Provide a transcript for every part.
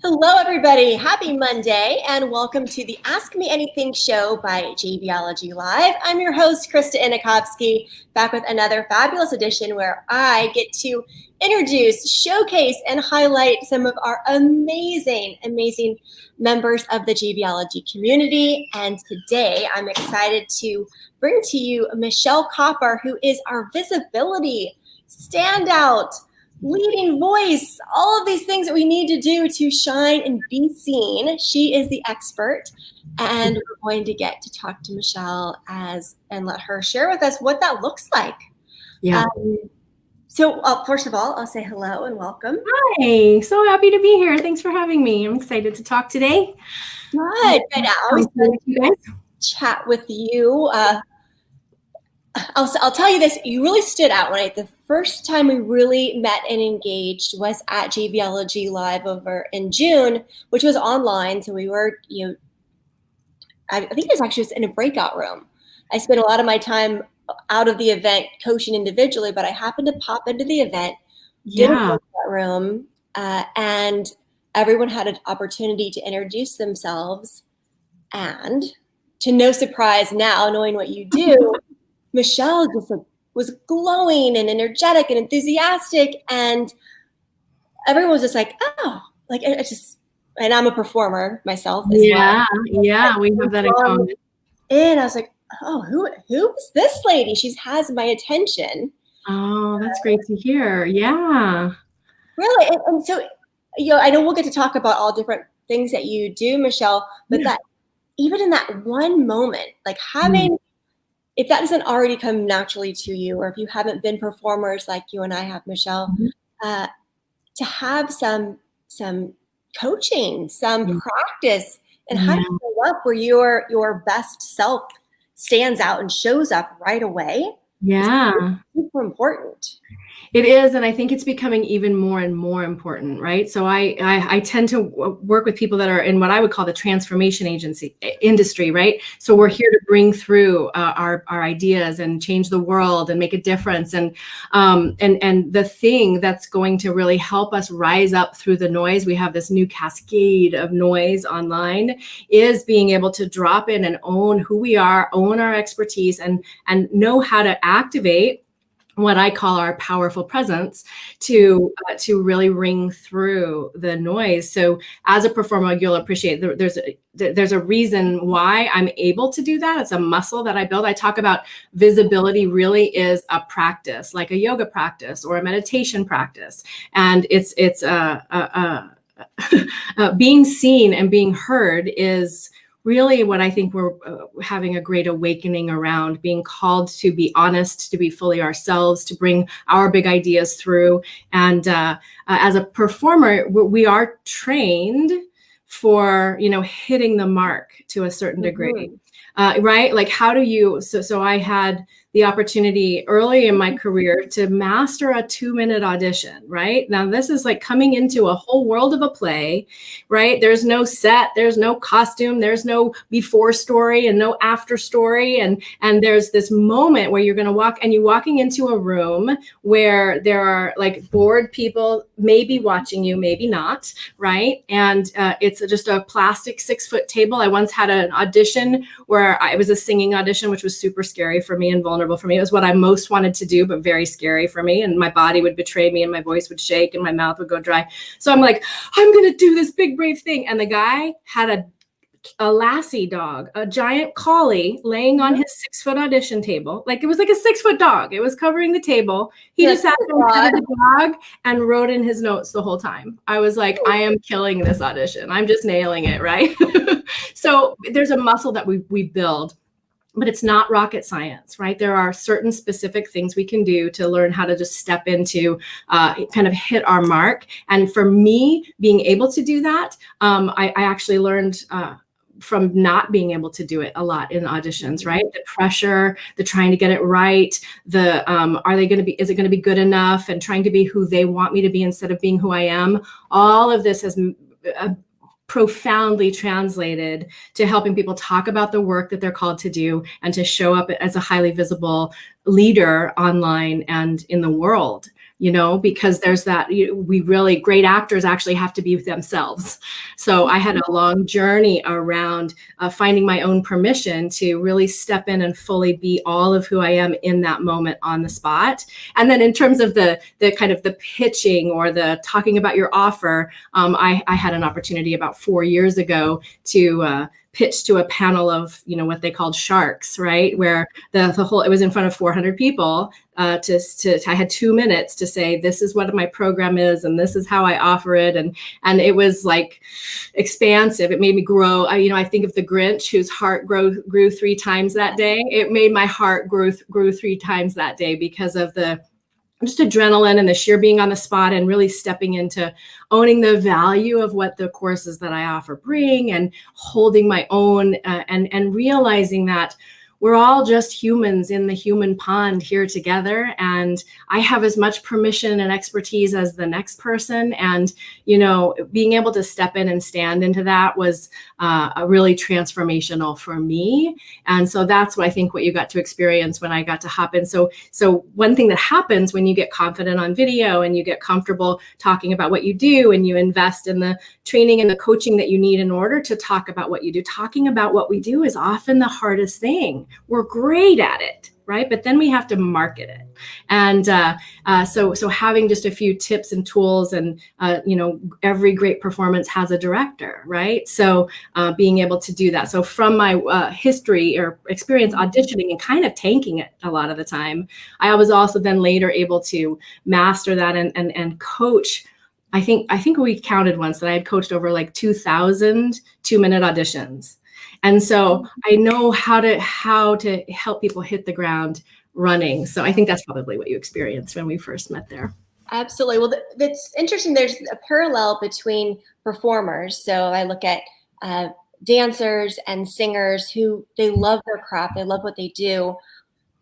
Hello, everybody. Happy Monday, and welcome to the Ask Me Anything show by JVology Live. I'm your host, Krista Inikovsky, back with another fabulous edition where I get to introduce, showcase, and highlight some of our amazing members of the JVology community. And today, I'm excited to bring to you Michelle Kopper, who is our visibility standout, leading voice, all of these things that we need to do to shine and be seen. She is the expert, and we're going to get to talk to Michelle and let her share with us what that looks like. Yeah. So first of all, I'll say hello and welcome. Hi, so happy to be here. Thanks for having me. I'm excited to talk today. Good. I always chat with you. I'll tell you this, you really stood out when the first time we really met and engaged was at JVology Live over in June, which was online. So we were, I think it was actually just in a breakout room. I spent a lot of my time out of the event coaching individually, but I happened to pop into the event, did a breakout room, and everyone had an opportunity to introduce themselves. And to no surprise now, knowing what you do, Michelle just was glowing and energetic and enthusiastic, and everyone was just like, oh, like it's just, and I'm a performer myself as well. Yeah, we have that in common. And I was like, oh, who is this lady? She has my attention. Oh, that's great to hear. Yeah. Really, and so, I know we'll get to talk about all different things that you do, Michelle, but that even in that one moment, like having. If that doesn't already come naturally to you, or if you haven't been performers like you and I have, Michelle, to have some coaching, some practice, and how to show up where your best self stands out and shows up right away. Yeah. It's super important. It is, and I think it's becoming even more and more important, right? So I tend to work with people that are in what I would call the transformation industry, right? So we're here to bring through our ideas and change the world and make a difference, and the thing that's going to really help us rise up through the noise. We have this new cascade of noise online, is being able to drop in and own who we are, own our expertise, and know how to activate what I call our powerful presence to really ring through the noise. So as a performer, you'll appreciate there's a reason why I'm able to do that. It's a muscle that I build. I talk about visibility really is a practice, like a yoga practice or a meditation practice. And it's being seen and being heard is really what I think we're having a great awakening around, being called to be honest, to be fully ourselves, to bring our big ideas through. And as a performer, we are trained for, hitting the mark to a certain degree, right? Like how do you, so I had the opportunity early in my career to master a 2-minute audition, right? Now this is like coming into a whole world of a play, right? There's no set, there's no costume, there's no before story and no after story. And there's this moment where you're going to you're walking into a room where there are like bored people, maybe watching you, maybe not, right? And it's just a plastic 6-foot table. I once had an audition where it was a singing audition, which was super scary for me and vulnerable for me. It was what I most wanted to do, but very scary for me. And my body would betray me and my voice would shake and my mouth would go dry. So I'm like, I'm going to do this big, brave thing. And the guy had a lassie dog, a giant collie laying on his 6-foot audition table. Like it was like a 6-foot dog. It was covering the table. He just sat there with the dog and wrote in his notes the whole time. I was like, I am killing this audition. I'm just nailing it, right? So there's a muscle that we build. But it's not rocket science, right? There are certain specific things we can do to learn how to just step into, kind of hit our mark. And for me, being able to do that, I actually learned from not being able to do it a lot in auditions, right? The pressure, the trying to get it right, is it going to be good enough, and trying to be who they want me to be instead of being who I am. All of this has profoundly translated to helping people talk about the work that they're called to do and to show up as a highly visible leader online and in the world, because there's that, we really, great actors actually have to be themselves. So I had a long journey around finding my own permission to really step in and fully be all of who I am in that moment on the spot. And then in terms of the kind of the pitching or the talking about your offer, I had an opportunity about 4 years ago to pitch to a panel of, what they called sharks, right? Where the whole, it was in front of 400 people. I had 2 minutes to say, this is what my program is, and this is how I offer it. And it was like expansive. It made me grow. I think of the Grinch, whose heart grew 3 times that day. It made my heart grew 3 times that day because of the just adrenaline and the sheer being on the spot and really stepping into owning the value of what the courses that I offer bring, and holding my own, and realizing that we're all just humans in the human pond here together. And I have as much permission and expertise as the next person. And, being able to step in and stand into that was really transformational for me. And so that's what I think what you got to experience when I got to hop in. So one thing that happens when you get confident on video and you get comfortable talking about what you do, and you invest in the training and the coaching that you need in order to talk about what you do, talking about what we do is often the hardest thing. We're great at it, right? But then we have to market it. And so having just a few tips and tools, and every great performance has a director, right? So being able to do that. So from my history or experience auditioning and kind of tanking it a lot of the time, I was also then later able to master that and coach. I think we counted once that I had coached over like 2,000 2-minute auditions. And so I know how to help people hit the ground running. So I think that's probably what you experienced when we first met there. Absolutely. Well, that's interesting. There's a parallel between performers. So I look at dancers and singers who they love their craft, they love what they do,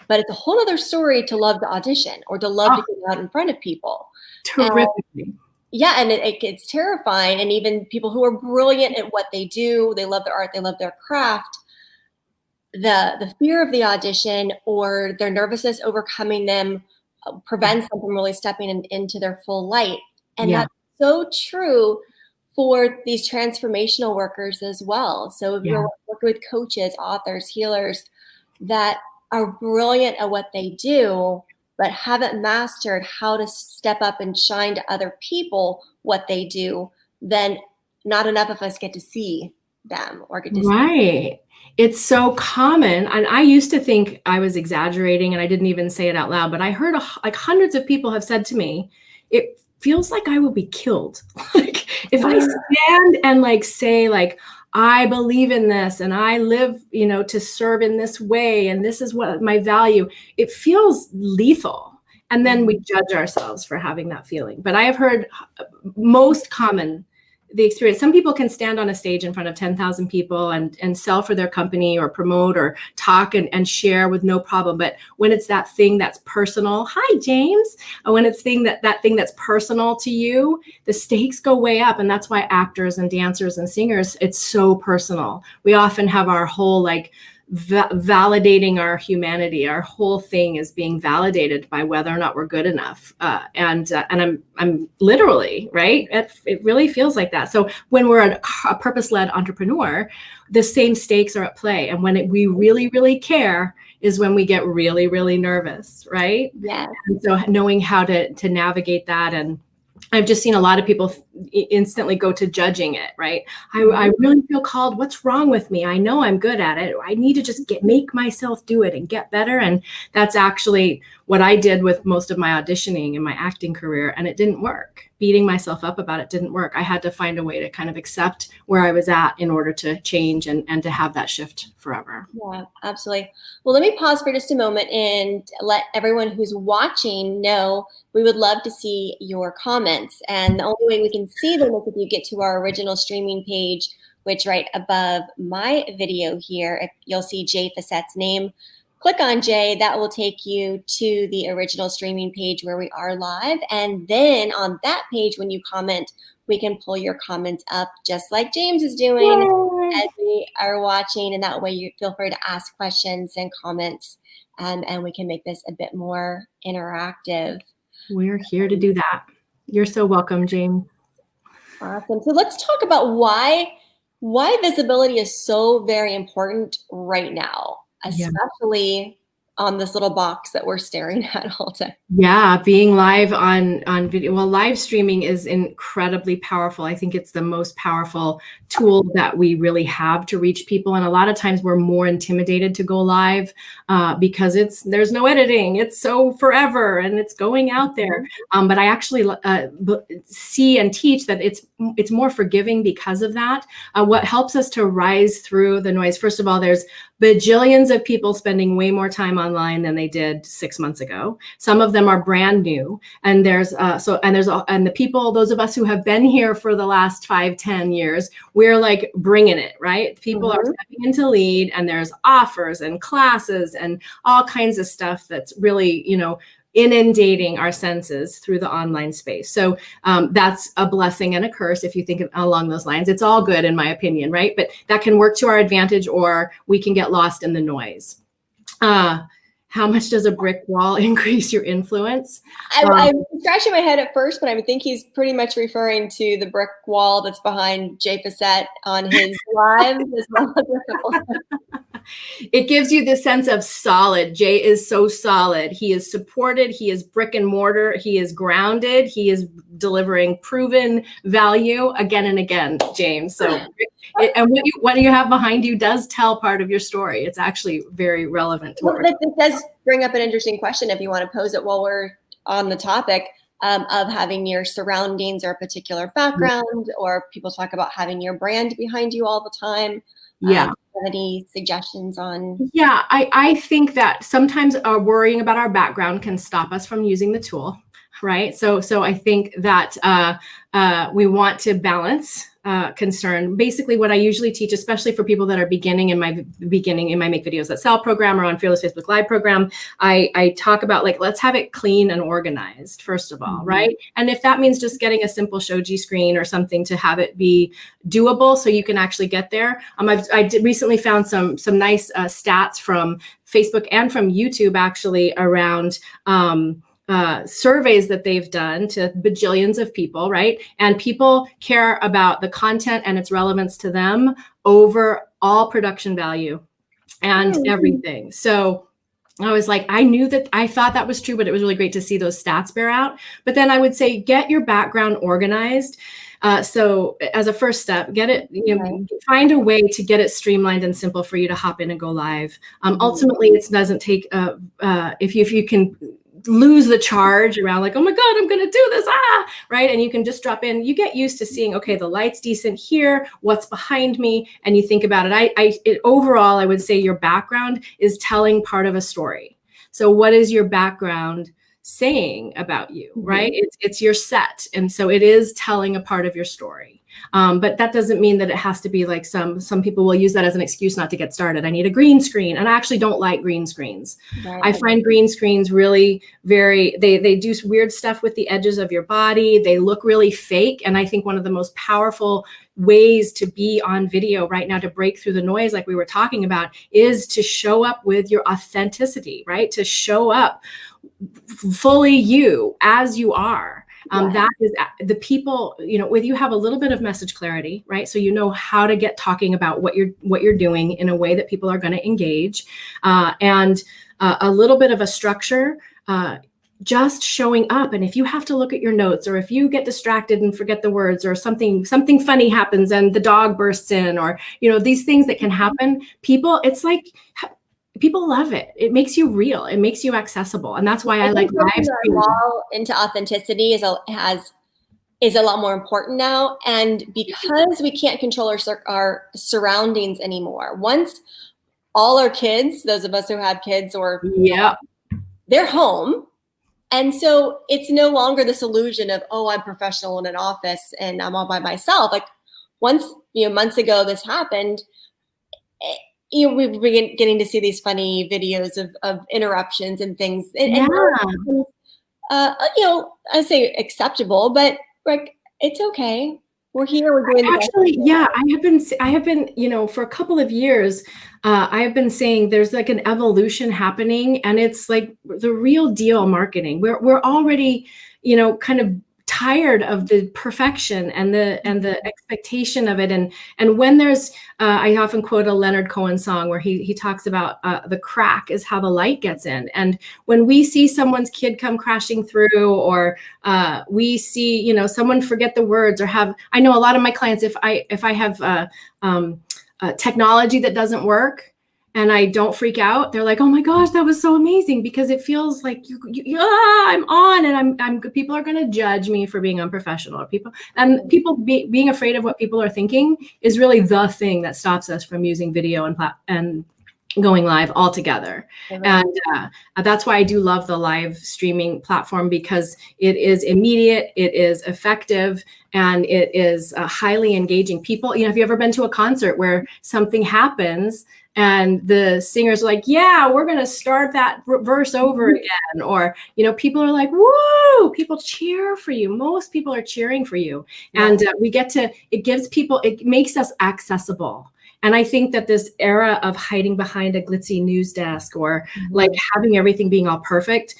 but it's a whole other story to love to audition or to love to get out in front of people. Terrifically. And it's terrifying. And even people who are brilliant at what they do, they love their art, they love their craft, the fear of the audition or their nervousness overcoming them prevents them from really stepping into their full light. And that's so true for these transformational workers as well. So if you're working with coaches, authors, healers that are brilliant at what they do, but haven't mastered how to step up and shine to other people what they do, then not enough of us get to see them or get to see. It's so common. And I used to think I was exaggerating and I didn't even say it out loud, but I heard like hundreds of people have said to me, it feels like I will be killed. Like if I stand and like say like, I believe in this and I live, to serve in this way. And this is what my value, it feels lethal. And then we judge ourselves for having that feeling. But I have heard most common the experience. Some people can stand on a stage in front of 10,000 people and sell for their company or promote or talk and share with no problem. But when it's that thing that's personal, hi, James, when it's that thing that's personal to you, the stakes go way up. And that's why actors and dancers and singers, it's so personal. We often have our whole validating our humanity. Our whole thing is being validated by whether or not we're good enough. And I'm literally, right? It really feels like that. So when we're a purpose-led entrepreneur, the same stakes are at play. And when we really, really care is when we get really, really nervous, right? Yes. And so knowing how to navigate that, and I've just seen a lot of people instantly go to judging it, right? I really feel called. What's wrong with me? I know I'm good at it. I need to just make myself do it and get better. And that's actually what I did with most of my auditioning in my acting career. And it didn't work. Beating myself up about it didn't work. I had to find a way to kind of accept where I was at in order to change and to have that shift forever. Yeah, absolutely. Well, let me pause for just a moment and let everyone who's watching know we would love to see your comments. And the only way we can see them is if you get to our original streaming page, which right above my video here, if you'll see Jay Facette's name. Click on Jay, that will take you to the original streaming page where we are live. And then on that page, when you comment, we can pull your comments up just like James is doing as we are watching. And that way you feel free to ask questions and comments, and we can make this a bit more interactive. We're here to do that. You're so welcome, Jane. Awesome. So let's talk about why visibility is so very important right now, especially on this little box that we're staring at all day. Yeah, being live on video. Well, live streaming is incredibly powerful. I think it's the most powerful tool that we really have to reach people. And a lot of times we're more intimidated to go live because there's no editing. It's so forever and it's going out there. But I actually see and teach that it's more forgiving because of that. What helps us to rise through the noise, first of all, there's bajillions of people spending way more time online than they did 6 months ago. Some of them are brand new, and the people, those of us who have been here for the last 5-10 years, we're like bringing it, right? People are stepping into lead, and there's offers and classes and all kinds of stuff that's really, inundating our senses through the online space. So that's a blessing and a curse if you think along those lines. It's all good in my opinion, right? But that can work to our advantage, or we can get lost in the noise. How much does a brick wall increase your influence? I'm scratching my head at first, but I think he's pretty much referring to the brick wall that's behind Jay Facette on his lives as well as It gives you this sense of solid. Jay is so solid. He is supported. He is brick and mortar. He is grounded. He is delivering proven value again and again, James. So, and what you have behind you does tell part of your story. It's actually very relevant. This does bring up an interesting question if you want to pose it while we're on the topic of having your surroundings or a particular background, or people talk about having your brand behind you all the time. Yeah. Any suggestions on? Yeah, I think that sometimes worrying about our background can stop us from using the tool, right? So I think that we want to balance concern. Basically, what I usually teach, especially for people that are beginning in my Make Videos That Sell program or on Fearless Facebook Live program, I talk about let's have it clean and organized, first of all, right? And if that means just getting a simple shoji screen or something to have it be doable so you can actually get there. I recently found some nice stats from Facebook and from YouTube actually around surveys that they've done to bajillions of people, right? And people care about the content and its relevance to them over all production value and everything. So I was like, I thought that was true, but it was really great to see those stats bear out. But then I would say, get your background organized. So as a first step, get it, find a way to get it streamlined and simple for you to hop in and go live. Ultimately, it doesn't take, if you can lose the charge around oh my God, I'm going to do this, right? And you can just drop in, you get used to seeing, okay, the light's decent here, what's behind me, and you think about it. Overall, I would say your background is telling part of a story. So what is your background saying about you, right? It's your set. And so it is telling a part of your story. But that doesn't mean that it has to be some people will use that as an excuse not to get started. I need a green screen. And I actually don't like green screens. Right. I find green screens really they do weird stuff with the edges of your body. They look really fake. And I think one of the most powerful ways to be on video right now, to break through the noise like we were talking about, is to show up with your authenticity, right? To show up fully you as you are. That is the people, with you have a little bit of message clarity, right? So you know how to get talking about what you're doing in a way that people are going to engage, and a little bit of a structure, just showing up. And if you have to look at your notes, or if you get distracted and forget the words, or something funny happens and the dog bursts in, or these things that can happen, people love it. It makes you real. It makes you accessible. And that's why I like live streaming. Into authenticity is a lot more important now. And because we can't control our surroundings anymore, once all our kids, those of us who have kids, they're home. And so it's no longer this illusion of, I'm professional in an office and I'm all by myself. Once, months ago this happened, we've been getting to see these funny videos of interruptions and things. I say acceptable, but it's okay. We're here. We're doing the Actually, yeah, I have been, for a couple of years, I have been saying there's like an evolution happening, and it's like the real deal marketing. We're already, kind of tired of the perfection and the expectation of it. And when there's, I often quote a Leonard Cohen song where he talks about the crack is how the light gets in. And when we see someone's kid come crashing through, or we see, someone forget the words, or I know a lot of my clients, if I have technology that doesn't work and I don't freak out, they're like, oh my gosh, that was so amazing, because it feels like I'm on, and I'm people are going to judge me for being unprofessional, or people being afraid of what people are thinking is really the thing that stops us from using video and going live altogether. And that's why I do love the live streaming platform, because it is immediate, it is effective, and it is highly engaging. People, have you ever been to a concert where something happens and the singer's like, yeah, we're going to start that verse over again? Or, people are like, woo, people cheer for you. Most people are cheering for you. Yeah. And it makes us accessible. And I think that this era of hiding behind a glitzy news desk, or like having everything being all perfect,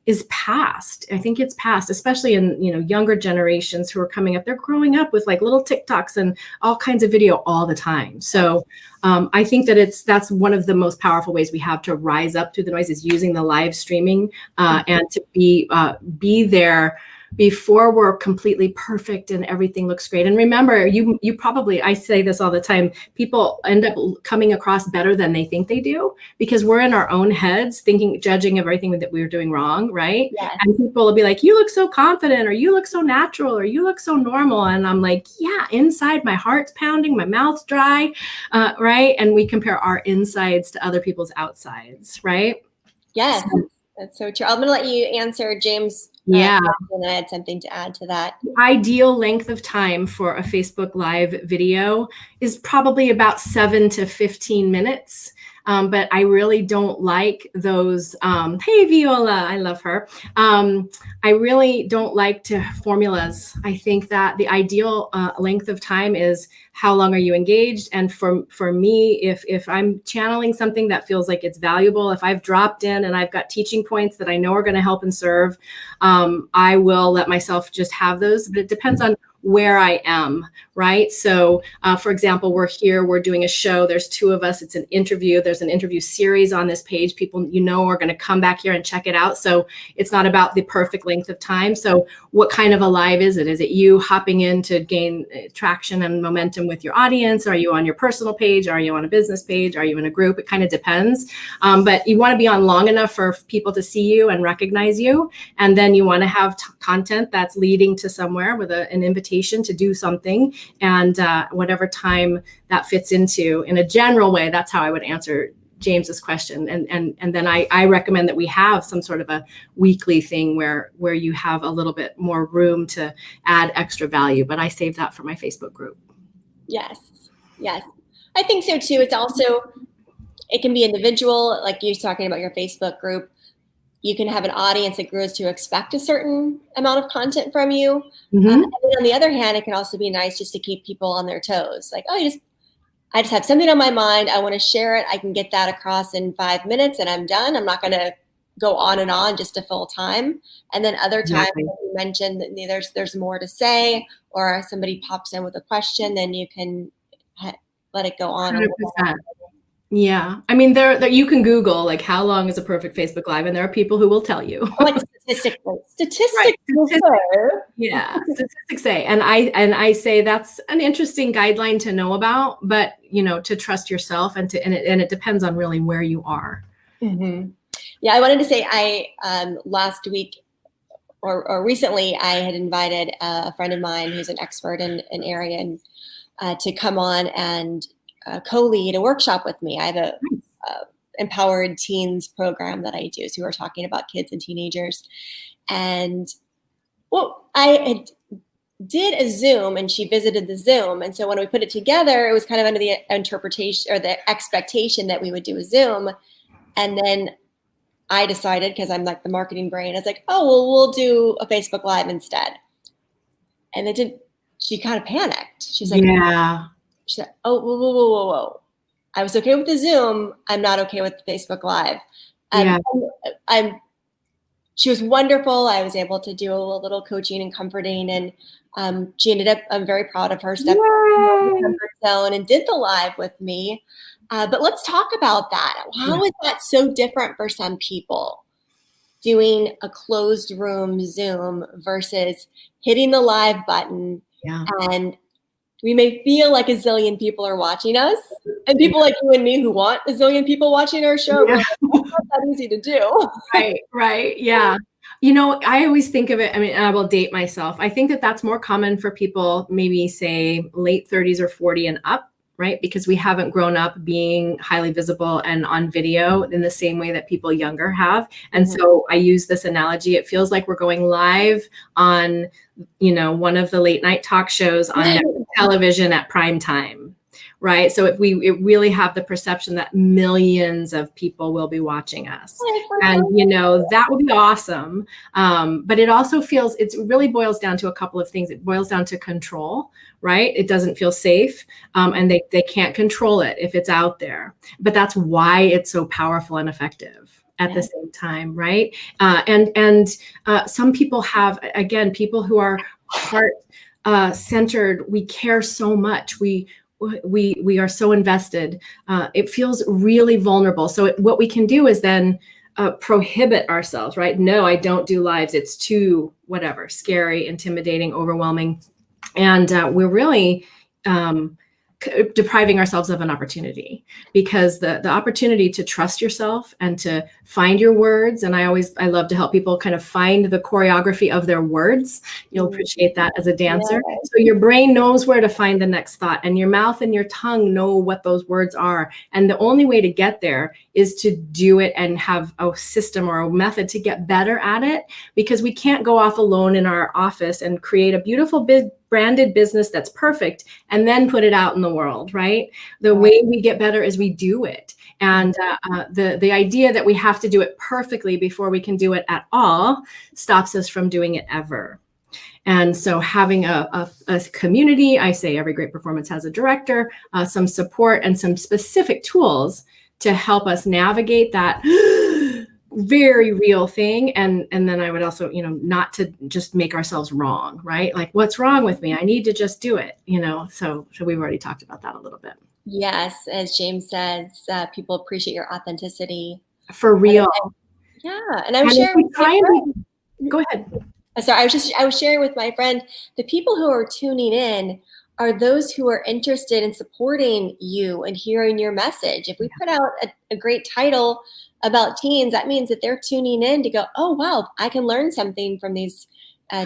is past. I think it's past, especially in, younger generations who are coming up. They're growing up with like little TikToks and all kinds of video all the time. So I think that that's one of the most powerful ways we have to rise up through the noise, is using the live streaming and to be there before we're completely perfect and everything looks great. And remember, you probably, I say this all the time, people end up coming across better than they think they do, because we're in our own heads judging everything that we're doing wrong, right? Yes. And people will be like, you look so confident, or you look so natural, or you look so normal. And I'm like, yeah, inside my heart's pounding, my mouth's dry, right? And we compare our insides to other people's outsides, right? Yes. That's so true. I'm going to let you answer James. Yeah. And I had something to add to that. The ideal length of time for a Facebook Live video is probably about 7 to 15 minutes. But I really don't like those, hey, Viola, I love her. I really don't like formulas. I think that the ideal length of time is how long are you engaged? And for me, if I'm channeling something that feels like it's valuable, if I've dropped in and I've got teaching points that I know are going to help and serve, I will let myself just have those. But it depends on where I am, right? So for example, we're doing a show. There's 2 of us. It's an interview. There's an interview series on this page. People, are going to come back here and check it out. So it's not about the perfect length of time. So what kind of a live is it? Is it you hopping in to gain traction and momentum with your audience? Are you on your personal page? Are you on a business page? Are you in a group? It kind of depends. But you want to be on long enough for people to see you and recognize you. And then you want to have content that's leading to somewhere with an invitation to do something, and whatever time that fits into. In a general way, that's how I would answer James's question. And then I recommend that we have some sort of a weekly thing where you have a little bit more room to add extra value. But I save that for my Facebook group. Yes. I think so too. It's also, it can be individual, like you're talking about your Facebook group. You can have an audience that grows to expect a certain amount of content from you. And then on the other hand, it can also be nice just to keep people on their toes. Like, I just have something on my mind. I want to share it. I can get that across in 5 minutes and I'm done. I'm not going to go on and on just to fill time. And then other times, like you mentioned, that there's more to say, or somebody pops in with a question, then you can let it go on. 100%. Yeah. I mean, there you can Google like how long is a perfect Facebook Live, and there are people who will tell you. Like statistics. Right. Yeah, statistics say, and I say that's an interesting guideline to know about, but to trust yourself, and it depends on really where you are. Mm-hmm. Yeah, I wanted to say last week or recently I had invited a friend of mine who's an expert in an area and to come on and co-lead a workshop with me. I have a empowered teens program that I do. So we're talking about kids and teenagers. And I did a Zoom and she visited the Zoom. And so when we put it together, it was kind of under the interpretation or the expectation that we would do a Zoom. And then I decided, because I'm like the marketing brain, I was like, oh, well, we'll do a Facebook Live instead. And she kind of panicked. She's like, Yeah. she said, oh, whoa. I was okay with the Zoom. I'm not okay with the Facebook Live. Yeah. She was wonderful. I was able to do a little coaching and comforting, and she ended up, I'm very proud of her, stepping out of the comfort zone and did the live with me. But let's talk about that. How is that so different for some people, doing a closed room Zoom versus hitting the live button? And we may feel like a zillion people are watching us, and people like you and me who want a zillion people watching our show, like, it's not that easy to do. Right. Yeah. You know, I always think of it, I mean, and I will date myself. I think that that's more common for people, maybe say late 30s or 40 and up, right? Because we haven't grown up being highly visible and on video in the same way that people younger have. And so I use this analogy. It feels like we're going live on, one of the late night talk shows on television at prime time, right? So it really have the perception that millions of people will be watching us. And, that would be awesome. But it also feels, it really boils down to a couple of things. It boils down to control, right? It doesn't feel safe. And they can't control it if it's out there. But that's why it's so powerful and effective at the same time, right? And some people have, again, people who are heart centered. We care so much. We are so invested. It feels really vulnerable. So what we can do is then prohibit ourselves, right? No, I don't do lives. It's too scary, intimidating, overwhelming, and we're really depriving ourselves of an opportunity, because the opportunity to trust yourself and to find your words. And I love to help people kind of find the choreography of their words. You'll appreciate that as a dancer. Yeah. So your brain knows where to find the next thought, and your mouth and your tongue know what those words are. And the only way to get there is to do it and have a system or a method to get better at it, because we can't go off alone in our office and create a beautiful big branded business that's perfect and then put it out in the world, right? The way we get better is we do it. And the idea that we have to do it perfectly before we can do it at all stops us from doing it ever. And so having a community, I say every great performance has a director, some support and some specific tools to help us navigate that very real thing. And then I would also, not to just make ourselves wrong, right? Like, what's wrong with me? I need to just do it, so we've already talked about that a little bit. Yes. As James says, people appreciate your authenticity. For real. And I was sharing go ahead. Sorry, I was sharing with my friend, the people who are tuning in are those who are interested in supporting you and hearing your message. If we put out a great title about teens, that means that they're tuning in to go, oh, wow, I can learn something from these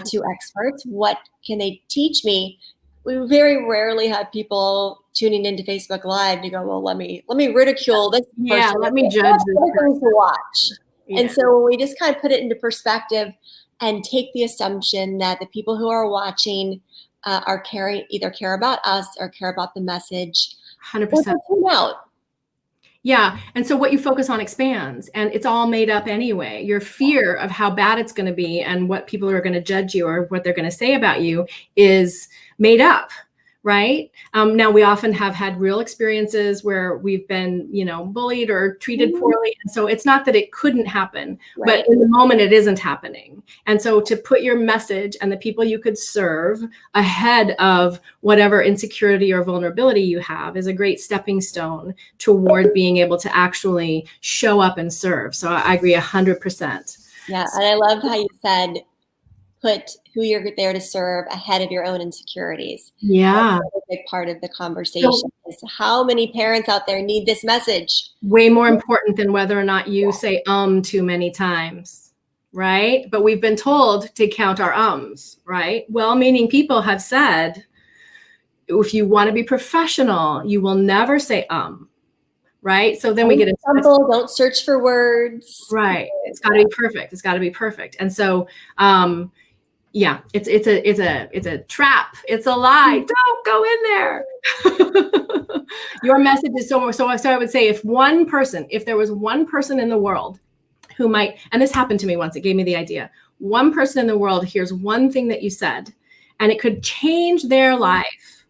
two experts. What can they teach me? We very rarely have people tuning into Facebook Live to go, well, let me ridicule this person. Yeah, let me judge this person to watch. Yeah. And so when we just kind of put it into perspective and take the assumption that the people who are watching either care about us or care about the message, 100%. Or tune out. Yeah. And so what you focus on expands, and it's all made up anyway. Your fear of how bad it's going to be and what people are going to judge you or what they're going to say about you is made up. Right. Now, we often have had real experiences where we've been, bullied or treated poorly. And so it's not that it couldn't happen, but in the moment it isn't happening. And so to put your message and the people you could serve ahead of whatever insecurity or vulnerability you have is a great stepping stone toward being able to actually show up and serve. So I agree 100%. Yeah. And I love how you said, put who you're there to serve ahead of your own insecurities. Yeah. That's a big part of the conversation is how many parents out there need this message. Way more important than whether or not you say too many times, right? But we've been told to count our ums, right? Well-meaning people have said, if you want to be professional, you will never say right? So then we get simple, don't search for words. Right. It's got to be perfect. It's got to be perfect. And so yeah, it's a trap. It's a lie. Don't go in there. Your message is so I would say if there was one person in the world who might, and this happened to me once, it gave me the idea. One person in the world hears one thing that you said and it could change their life,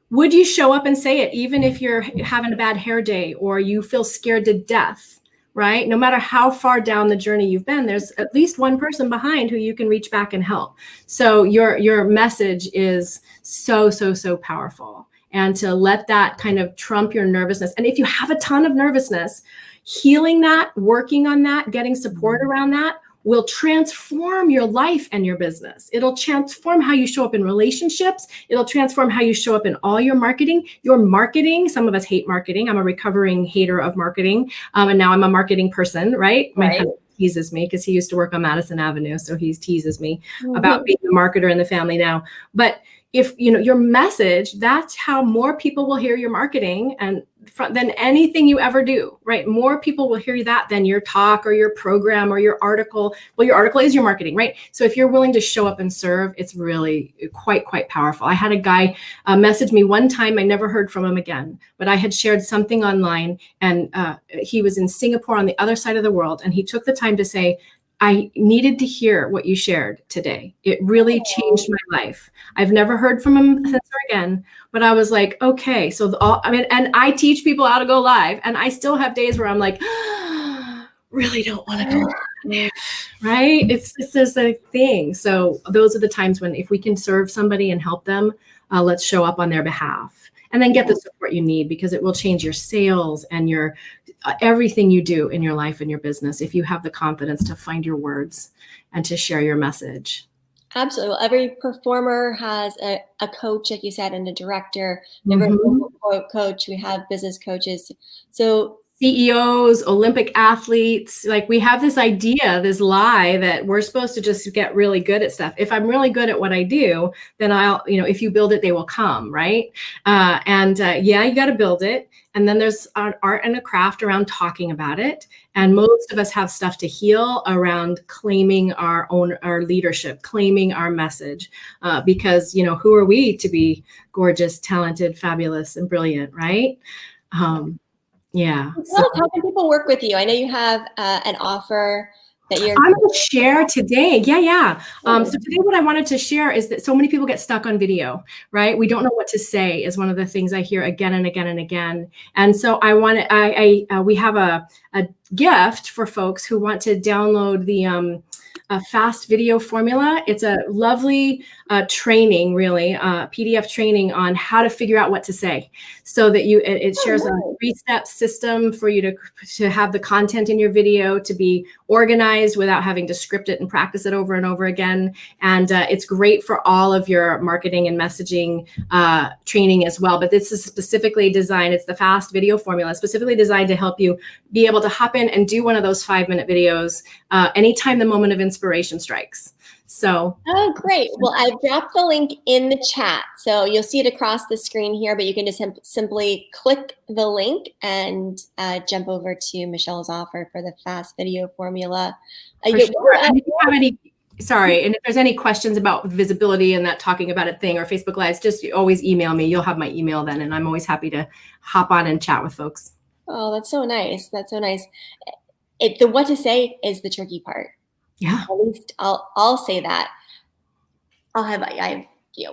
would you show up and say it, even if you're having a bad hair day or you feel scared to death, right? No matter how far down the journey you've been, there's at least one person behind who you can reach back and help. So your message is so, so, so powerful. And to let that kind of trump your nervousness. And if you have a ton of nervousness, healing that, working on that, getting support around that will transform your life and your business. It'll transform how you show up in relationships. It'll transform how you show up in all your marketing. Your marketing, some of us hate marketing. I'm a recovering hater of marketing. And now I'm a marketing person, right? My husband teases me because he used to work on Madison Avenue. So he teases me about being a marketer in the family now. But if you know your message, that's how more people will hear your marketing and than anything you ever do, right? More people will hear that than your talk or your program or your article. Well, your article is your marketing, right? So if you're willing to show up and serve, it's really quite powerful. I had a guy message me one time. I never heard from him again, but I had shared something online, and he was in Singapore on the other side of the world, and he took the time to say, I needed to hear what you shared today. It really changed my life. I've never heard from him since or again, but I was like, okay. So and I teach people how to go live, and I still have days where I'm like, really don't want to go live, right? It's just a thing. So those are the times when, if we can serve somebody and help them, let's show up on their behalf. And then get the support you need, because it will change your sales and your everything you do in your life and your business if you have the confidence to find your words and to share your message. Absolutely. Well, every performer has a coach, like you said, and a director. We have a coach. We have business coaches. So CEOs, Olympic athletes, like we have this idea, this lie that we're supposed to just get really good at stuff. If I'm really good at what I do, then if you build it, they will come, right? Yeah, you got to build it. And then there's an art and a craft around talking about it. And most of us have stuff to heal around claiming our leadership, claiming our message, because, who are we to be gorgeous, talented, fabulous, and brilliant, right? Yeah. How can people work with you? I know you have an offer that you're. I'm going to share today. Yeah. So today what I wanted to share is that so many people get stuck on video, right? We don't know what to say is one of the things I hear again and again and again. And so we have a gift for folks who want to download the fast video formula. It's a lovely training, really, PDF training on how to figure out what to say, so that it shares a 3-step system for you to have the content in your video to be organized without having to script it and practice it over and over again. And it's great for all of your marketing and messaging training as well. But this is specifically designed, it's the fast video formula, specifically designed to help you be able to hop in and do one of those 5-minute videos anytime the moment of inspiration strikes. So. Oh, great. Well, I've dropped the link in the chat. So you'll see it across the screen here, but you can just simply click the link and jump over to Michelle's offer for the fast video formula. And if you have and if there's any questions about visibility and that talking about it thing or Facebook Lives, just always email me. You'll have my email then, and I'm always happy to hop on and chat with folks. Oh, that's so nice. That's so nice. The what to say is the tricky part. Yeah. At least I'll say that. I have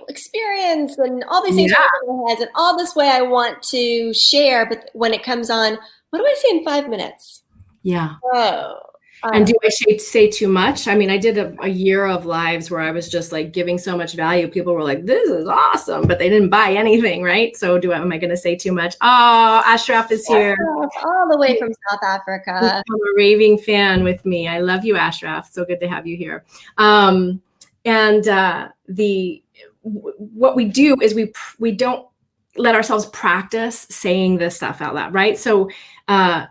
experience and all these things in my head and all this way I want to share, but when it comes on, what do I say in 5 minutes? Yeah. Oh. And do I say too much? I mean, I did a year of lives where I was just like giving so much value. People were like, this is awesome, but they didn't buy anything, right? So am I going to say too much? Oh, Ashraf is here. All the way from South Africa. I'm a raving fan with me. I love you, Ashraf. So good to have you here. What we do is we don't let ourselves practice saying this stuff out loud, right? So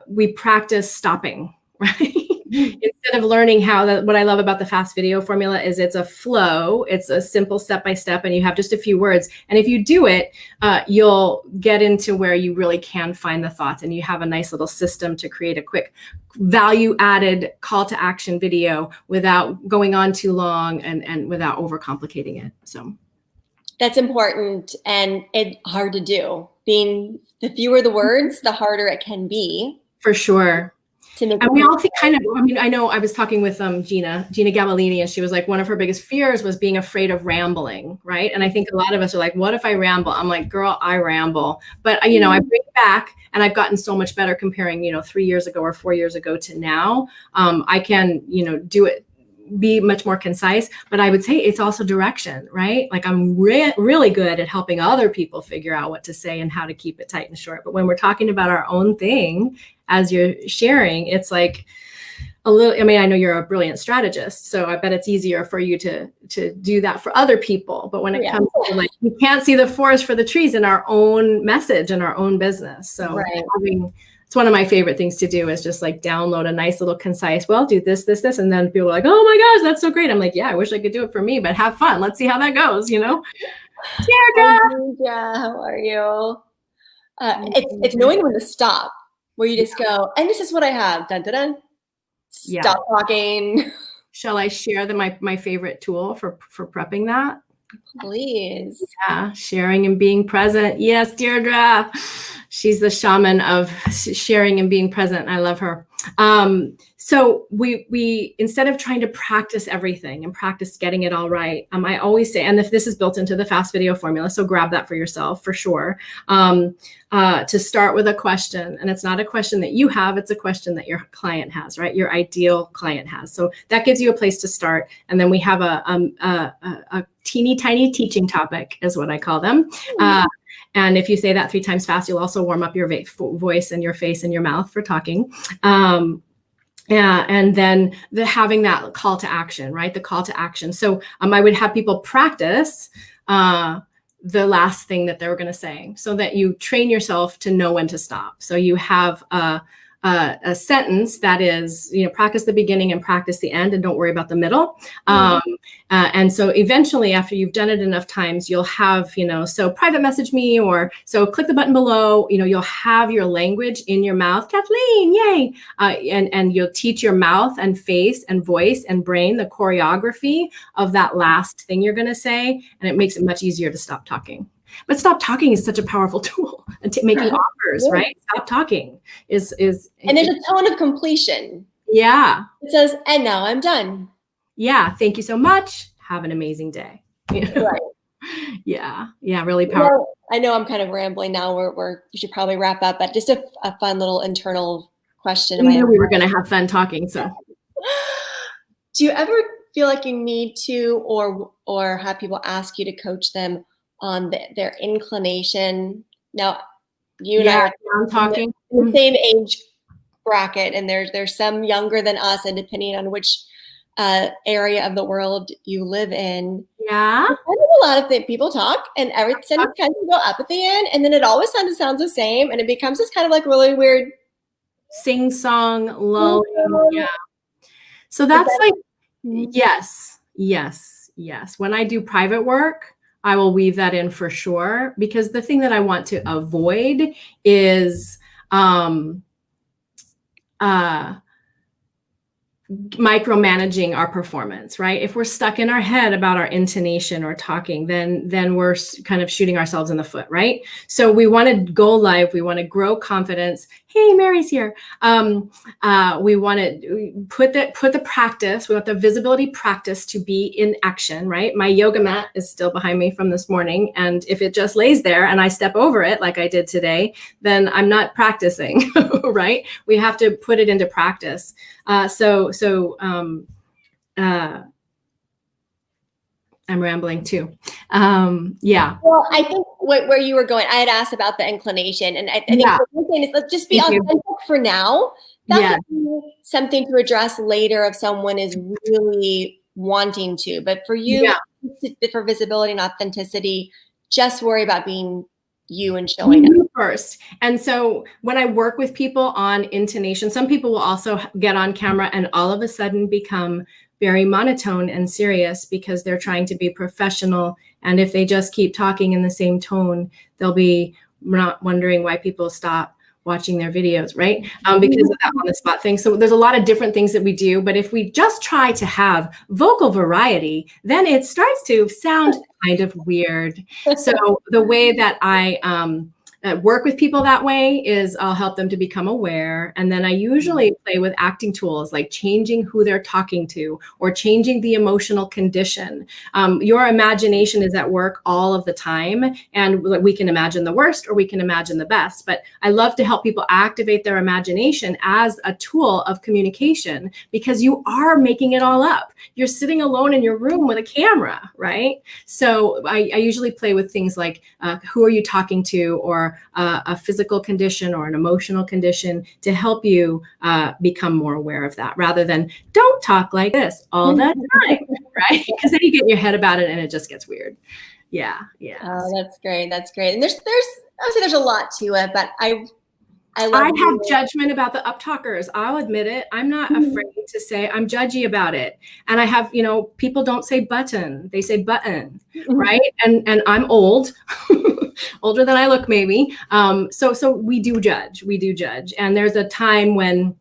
we practice stopping, right? Instead of learning what I love about the fast video formula is it's a flow. It's a simple step-by-step, and you have just a few words. And if you do it, you'll get into where you really can find the thoughts, and you have a nice little system to create a quick value-added call to action video without going on too long and without overcomplicating it. So that's important and it's hard to do. The fewer the words, the harder it can be. For sure. to make. And we all think kind of, I mean, I know I was talking with Gina Gavellini, and she was like, one of her biggest fears was being afraid of rambling, right? And I think a lot of us are like, what if I ramble? I'm like, girl, I ramble. But, you know, I bring it back, and I've gotten so much better comparing, you know, 3 years ago or 4 years ago to now. I can, you know, do it, be much more concise, but I would say it's also direction, right? Like I'm really good at helping other people figure out what to say and how to keep it tight and short. But when we're talking about our own thing, as you're sharing, it's like a little, I mean, I know you're a brilliant strategist, so I bet it's easier for you to do that for other people. But when it comes to like, we can't see the forest for the trees in our own message and our own business. So it's one of my favorite things to do is just like download a nice little concise, well, do this, this, this. And then people are like, oh my gosh, that's so great. I'm like, yeah, I wish I could do it for me, but have fun. Let's see how that goes, you know? Deirdre! Yeah, how are you? It's knowing when to stop, where you just go, and this is what I have. Dun, dun, dun. Stop talking. Shall I share my favorite tool for prepping that? Please. Yeah, sharing and being present. Yes, Deirdre. She's the shaman of sharing and being present. I love her. So we instead of trying to practice everything and practice getting it all right, I always say, and if this is built into the fast video formula, so grab that for yourself for sure. To start with a question, and it's not a question that you have, it's a question that your client has, right? Your ideal client has. So that gives you a place to start. And then we have a teeny tiny teaching topic is what I call them. And if you say that 3 times fast, you'll also warm up your voice and your face and your mouth for talking. And then having that call to action, right? The call to action. So I would have people practice the last thing that they were going to say so that you train yourself to know when to stop. So you have a sentence that is, you know, practice the beginning and practice the end and don't worry about the middle. And so eventually after you've done it enough times, you'll have, you know, so private message me, or so click the button below, you know, you'll have your language in your mouth, Kathleen, yay. And you'll teach your mouth and face and voice and brain the choreography of that last thing you're going to say. And it makes it much easier to stop talking. But stop talking is such a powerful tool. And making offers, right? Stop talking is. And there's a tone of completion. Yeah. It says, and now I'm done. Yeah. Thank you so much. Have an amazing day. Right. Yeah. Yeah. Really powerful. Well, I know I'm kind of rambling now. We should probably wrap up, but just a fun little internal question. We knew we were going to have fun talking. So do you ever feel like you need to, or have people ask you to coach them on their inclination? Now, you and I are talking in the same age bracket, and there's some younger than us, and depending on which area of the world you live in, yeah, kind of a lot of people talk, and every sentence kind of go up at the end, and then it always kind of sounds the same, and it becomes this kind of like really weird sing song lulling. Yeah. So that's like yes. When I do private work, I will weave that in for sure, because the thing that I want to avoid is micromanaging our performance, right? If we're stuck in our head about our intonation or talking, then we're kind of shooting ourselves in the foot, right? So we want to go live. We want to grow confidence. Hey, Mary's here. We want to put the practice. We want the visibility practice to be in action, right? My yoga mat is still behind me from this morning, and if it just lays there and I step over it like I did today, then I'm not practicing, right? We have to put it into practice. I'm rambling too. Yeah. Well, I think where you were going, I had asked about the inclination, and I think what you're saying is let's just be authentic for now. That could be something to address later if someone is really wanting to. But for you, for visibility and authenticity, just worry about being you and showing up first. And so when I work with people on intonation, some people will also get on camera and all of a sudden become very monotone and serious because they're trying to be professional. And if they just keep talking in the same tone, they'll be not wondering why people stop watching their videos, right? Because of that on the spot thing. So there's a lot of different things that we do, but if we just try to have vocal variety, then it starts to sound kind of weird. So the way that I work with people that way is I'll help them to become aware. And then I usually play with acting tools like changing who they're talking to or changing the emotional condition. Your imagination is at work all of the time, and we can imagine the worst or we can imagine the best. But I love to help people activate their imagination as a tool of communication, because you are making it all up. You're sitting alone in your room with a camera, right? So I usually play with things like who are you talking to, or a physical condition or an emotional condition, to help you become more aware of that, rather than don't talk like this all the time, right? Because then you get in your head about it and it just gets weird. Yeah. Oh, that's great. That's great. And obviously there's a lot to it, but I have judgment about the uptalkers. I'll admit it. I'm not afraid to say I'm judgy about it. And I have, people don't say button, they say button, right? And I'm old, older than I look maybe. So we do judge. And there's a time when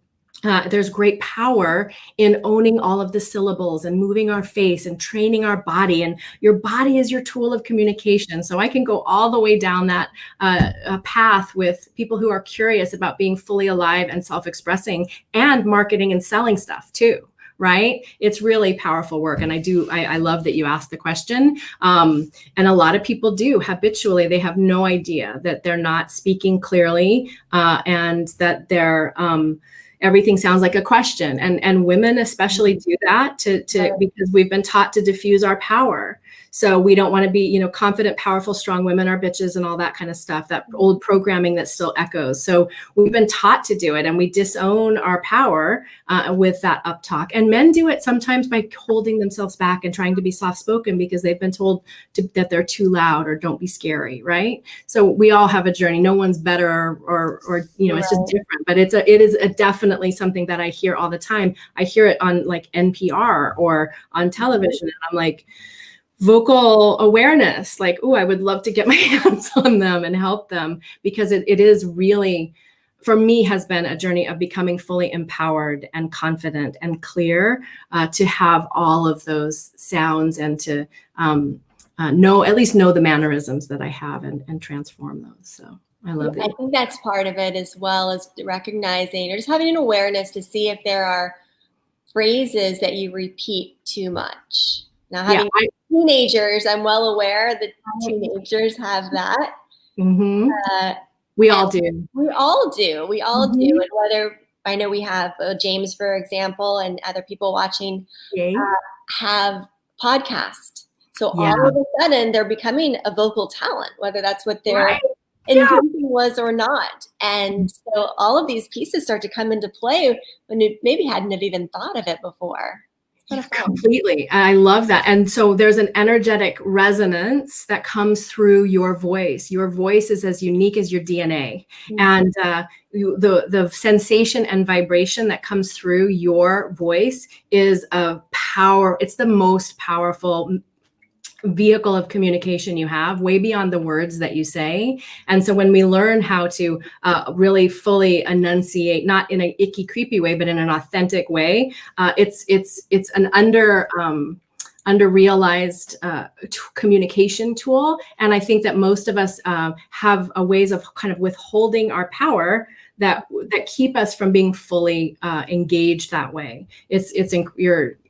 there's great power in owning all of the syllables and moving our face and training our body. And your body is your tool of communication. So I can go all the way down that path with people who are curious about being fully alive and self-expressing and marketing and selling stuff too. Right? It's really powerful work. And I love that you asked the question. And a lot of people do habitually, they have no idea that they're not speaking clearly and that they're, everything sounds like a question, and women especially do that because we've been taught to diffuse our power. So we don't want to be, confident, powerful, strong women are bitches and all that kind of stuff, that old programming that still echoes. So we've been taught to do it, and we disown our power with that up talk. And men do it sometimes by holding themselves back and trying to be soft-spoken because they've been told that they're too loud or don't be scary, right? So we all have a journey. No one's better or it's just different. But it is definitely something that I hear all the time. I hear it on like NPR or on television, and I'm like, vocal awareness, like, oh, I would love to get my hands on them and help them, because it is really, for me, has been a journey of becoming fully empowered and confident and clear to have all of those sounds and to at least know the mannerisms that I have and transform those. So I love that. I think that's part of it, as well as recognizing or just having an awareness to see if there are phrases that you repeat too much. Now, having teenagers, I'm well aware that teenagers have that. Mm-hmm. We all do. We all do. And whether, I know we have James, for example, and other people watching have podcasts. So all of a sudden, they're becoming a vocal talent, whether that's what their intention was or not. And so all of these pieces start to come into play when you maybe hadn't have even thought of it before. Completely. I love that. And so there's an energetic resonance that comes through your voice. Your voice is as unique as your DNA. Mm-hmm. And the sensation and vibration that comes through your voice is it's the most powerful vehicle of communication you have, way beyond the words that you say. And so when we learn how to really fully enunciate, not in an icky, creepy way, but in an authentic way, it's an under-realized communication tool. And I think that most of us have ways of kind of withholding our power that keep us from being fully engaged that way.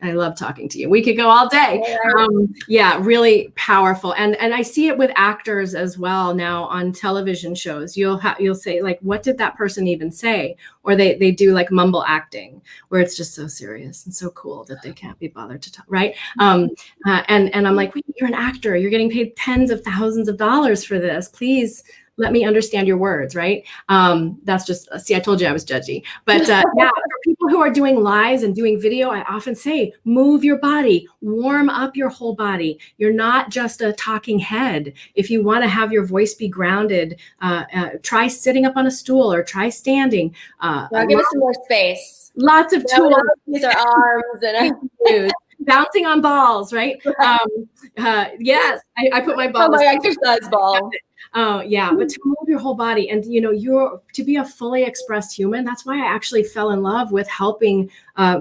I love talking to you. We could go all day. Really powerful. And I see it with actors as well now on television shows. You'll say, like, what did that person even say? Or they do like mumble acting, where it's just so serious and so cool that they can't be bothered to talk, right? And I'm like, wait, you're an actor. You're getting paid tens of thousands of dollars for this. Please let me understand your words, right? That's just, see, I told you I was judgy. But for people who are doing lives and doing video, I often say, move your body, warm up your whole body. You're not just a talking head. If you want to have your voice be grounded, try sitting up on a stool or try standing. Give us some more space. Lots of tools. Use our arms and bouncing on balls, right? Yes, I put my ball. My exercise ball. But to move your whole body. And, you're to be a fully expressed human. That's why I actually fell in love with helping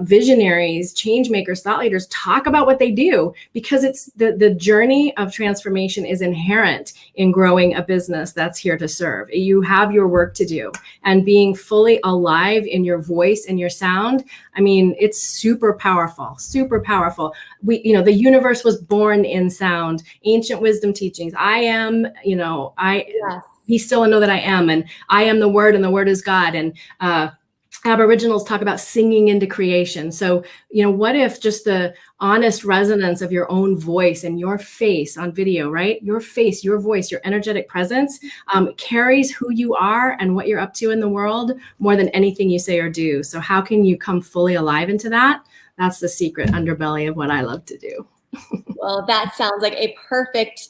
visionaries, change makers, thought leaders talk about what they do, because it's the journey of transformation is inherent in growing a business that's here to serve. You have your work to do, and being fully alive in your voice and your sound. I mean, it's super powerful, super powerful. The universe was born in sound, ancient wisdom teachings. I am, Yes. be still and know that I am, and I am the word, and the word is God. And Aboriginals talk about singing into creation. So, what if just the honest resonance of your own voice and your face on video, right? Your face, your voice, your energetic presence carries who you are and what you're up to in the world more than anything you say or do. So how can you come fully alive into that? That's the secret underbelly of what I love to do. Well, that sounds like a perfect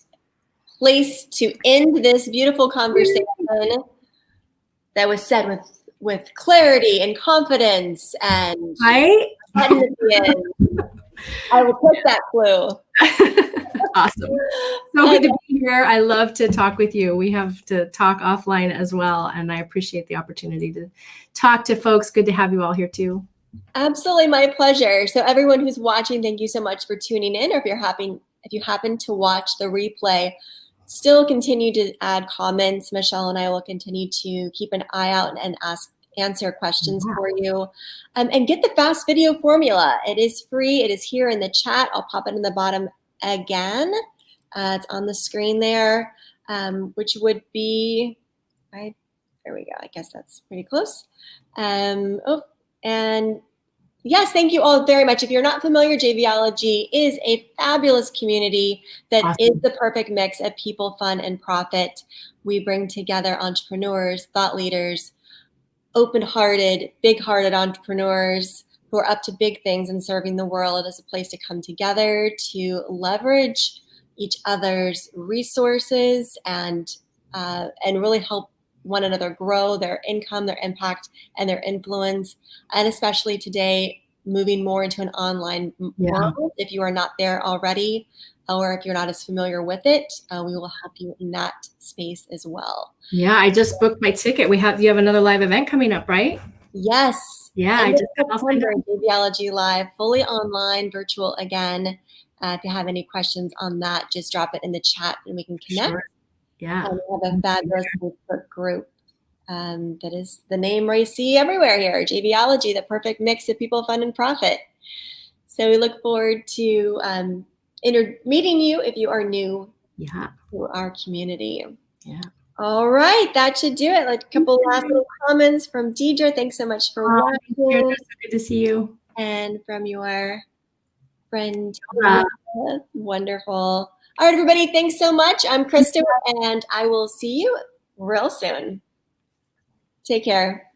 place to end this beautiful conversation that was said with clarity and confidence and right. button at the end. I will put that clue. Awesome. So good to be here. I love to talk with you. We have to talk offline as well, and I appreciate the opportunity to talk to folks. Good to have you all here too. Absolutely, my pleasure. So everyone who's watching, thank you so much for tuning in. Or if you happen to watch the replay, still continue to add comments. Michelle and I will continue to keep an eye out and answer questions for you. And get the fast video formula. It is free. It is here in the chat. I'll pop it in the bottom again. It's on the screen there, which would be, right, there we go. I guess that's pretty close. And yes, thank you all very much. If you're not familiar, JVology is a fabulous community that is the perfect mix of people, fun, and profit. We bring together entrepreneurs, thought leaders, open-hearted, big-hearted entrepreneurs who are up to big things and serving the world as a place to come together to leverage each other's resources and really help one another grow their income, their impact, and their influence. And especially today, moving more into an online world. If you are not there already, or if you're not as familiar with it, we will help you in that space as well. Yeah, I just booked my ticket. You have another live event coming up, right? Yes. Yeah, I just got JVology Live, fully online, virtual again. If you have any questions on that, just drop it in the chat and we can connect. Sure. Yeah. And we have a fabulous Facebook group that is the name you see everywhere here, JVology, the perfect mix of people, fun, and profit. So we look forward to meeting you if you are new to our community. Yeah. All right, that should do it. Like a couple last little comments from Deidre. Thanks so much for watching. So good to see you. And from your friend, wonderful. All right, everybody, thanks so much. I'm Krista, and I will see you real soon. Take care.